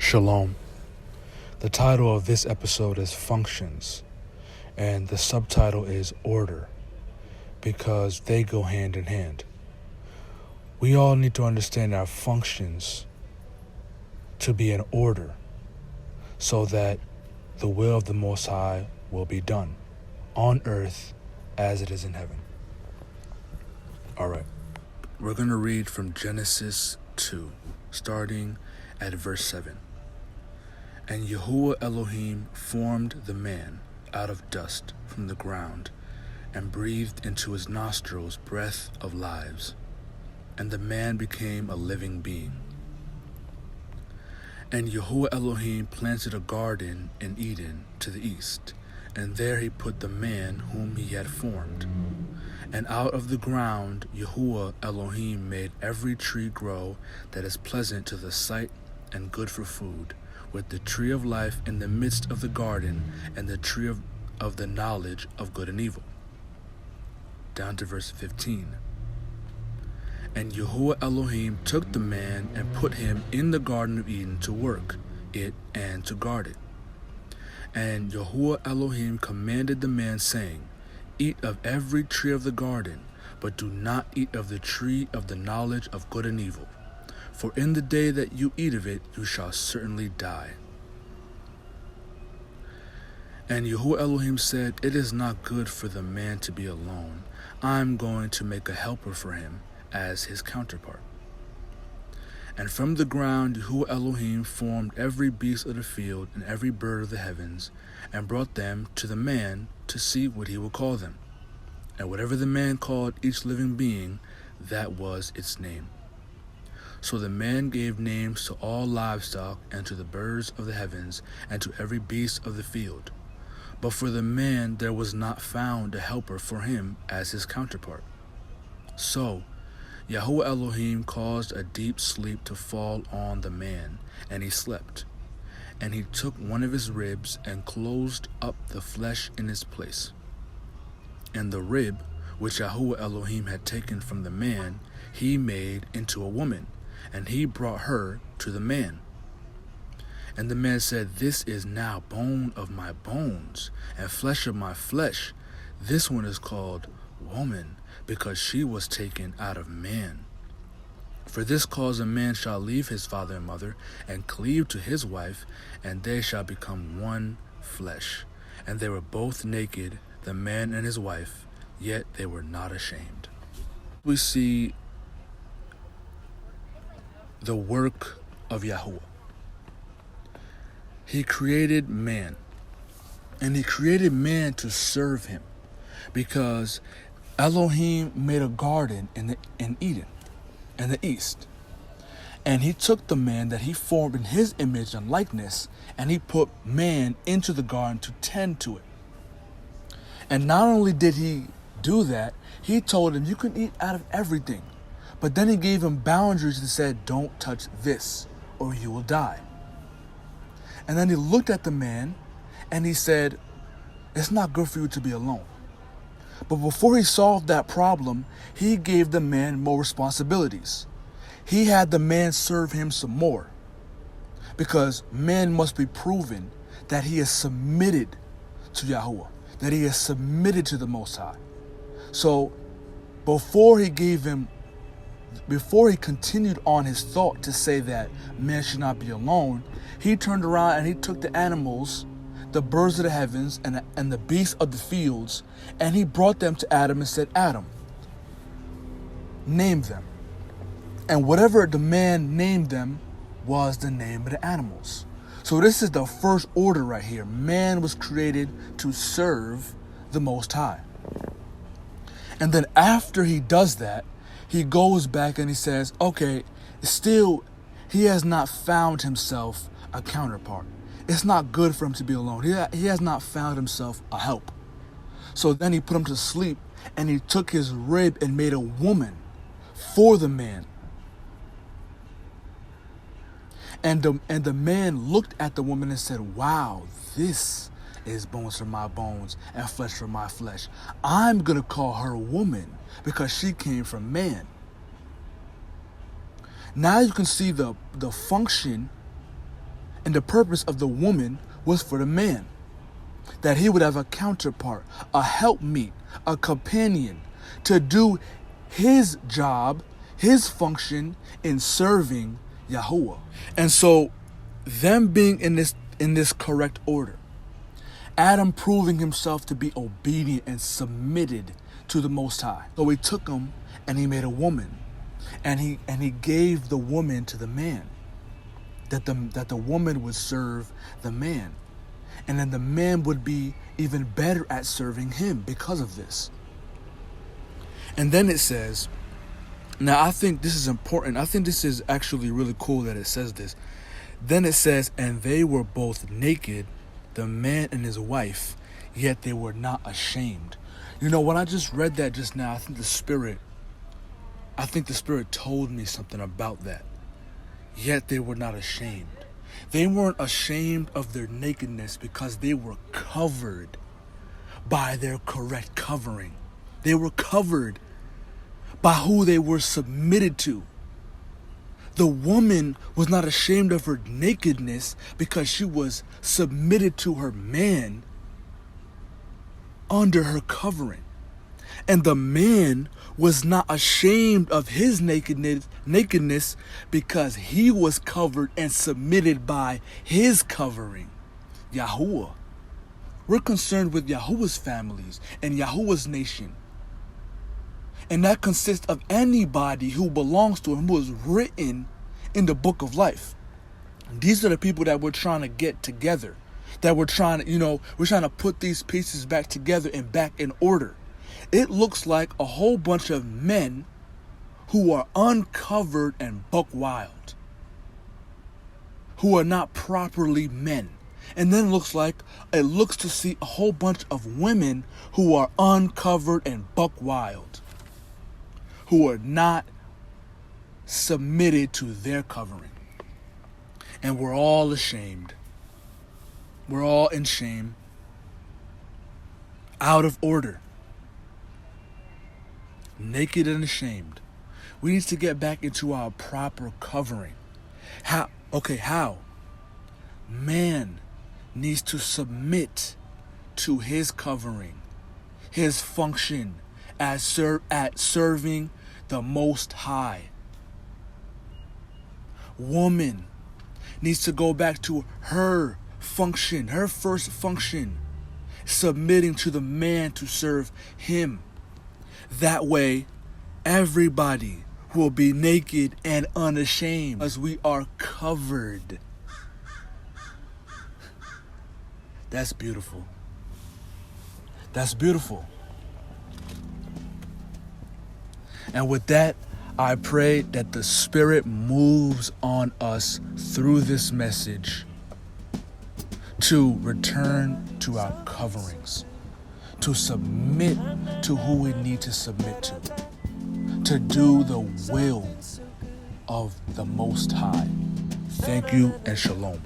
Shalom. The title of this episode is Functions, and the subtitle is Order, because they go hand in hand. We all need to understand our functions to be in order so that the will of the Most High will be done on earth as it is in heaven. All right, we're going to read from Genesis 2, starting at verse 7. And Yahuwah Elohim formed the man out of dust from the ground, and breathed into his nostrils breath of lives, and the man became a living being. And Yahuwah Elohim planted a garden in Eden to the east, and there he put the man whom he had formed. And out of the ground Yahuwah Elohim made every tree grow that is pleasant to the sight and good for food, with the tree of life in the midst of the garden, and the tree of the knowledge of good and evil. Down to verse 15. And Yahuwah Elohim took the man and put him in the Garden of Eden to work it and to guard it. And Yahuwah Elohim commanded the man, saying, Eat of every tree of the garden, but do not eat of the tree of the knowledge of good and evil. For in the day that you eat of it, you shall certainly die. And Yahuwah Elohim said, It is not good for the man to be alone. I am going to make a helper for him as his counterpart. And from the ground Yahuwah Elohim formed every beast of the field and every bird of the heavens, and brought them to the man to see what he would call them. And whatever the man called each living being, that was its name. So the man gave names to all livestock, and to the birds of the heavens, and to every beast of the field. But for the man there was not found a helper for him as his counterpart. So Yahuwah Elohim caused a deep sleep to fall on the man, and he slept. And he took one of his ribs, and closed up the flesh in its place. And the rib, which Yahuwah Elohim had taken from the man, he made into a woman, and he brought her to the man. And the man said, This is now bone of my bones, and flesh of my flesh. This one is called woman, because she was taken out of man. For this cause a man shall leave his father and mother, and cleave to his wife, and they shall become one flesh. And they were both naked, the man and his wife, yet they were not ashamed. We see the work of Yahuwah. He created man, and he created man to serve him, because Elohim made a garden in Eden, in the east. And he took the man that he formed in his image and likeness, and he put man into the garden to tend to it. And not only did he do that, he told him, you can eat out of everything. But then he gave him boundaries and said, don't touch this, or you will die. And then he looked at the man, and he said, it's not good for you to be alone. But before he solved that problem, he gave the man more responsibilities. He had the man serve him some more, because man must be proven that he is submitted to Yahuwah, that he is submitted to the Most High. So before he continued on his thought to say that man should not be alone, he turned around and he took the animals, the birds of the heavens, and the beasts of the fields, and he brought them to Adam and said, Adam, name them. And whatever the man named them was the name of the animals. So this is the first order right here. Man was created to serve the Most High. And then after he does that, he goes back and he says, okay, still, he has not found himself a counterpart. It's not good for him to be alone. He has not found himself a help. So then he put him to sleep, and he took his rib and made a woman for the man. And the man looked at the woman and said, wow, this is bones from my bones and flesh from my flesh. I'm going to call her woman because she came from man. Now you can see the function And the purpose of the woman was for the man, that he would have a counterpart, a helpmeet, a companion to do his job, his function in serving Yahuwah. And so them being in this correct order, Adam proving himself to be obedient and submitted to the Most High. So he took him and he made a woman, and he gave the woman to the man, that the woman would serve the man, and then the man would be even better at serving him because of this. And then it says, now I think this is important. I think this is actually really cool that it says this. Then it says, and they were both naked, the man and his wife, yet they were not ashamed. You know, when I just read that just now, I think the Spirit told me something about that. Yet they were not ashamed. They weren't ashamed of their nakedness because they were covered by their correct covering. They were covered by who they were submitted to. The woman was not ashamed of her nakedness because she was submitted to her man under her covering. And the man was not ashamed of his nakedness because he was covered and submitted by his covering, Yahuwah. We're concerned with Yahuwah's families and Yahuwah's nation. And that consists of anybody who belongs to him, who is written in the book of life. These are the people that we're trying to get together, that we're trying to put these pieces back together and back in order. It looks like a whole bunch of men who are uncovered and buck wild, who are not properly men. And then it looks to see a whole bunch of women who are uncovered and buck wild, who are not submitted to their covering. And we're all ashamed. We're all in shame, out of order, naked and ashamed. We need to get back into our proper covering. How? Man needs to submit to his covering, his function at serving the Most High. Woman needs to go back to her function, her first function, submitting to the man to serve him. That way, everybody will be naked and unashamed as we are covered. That's beautiful. That's beautiful. And with that, I pray that the Spirit moves on us through this message to return to our coverings, to submit to who we need to submit to do the will of the Most High. Thank you and shalom.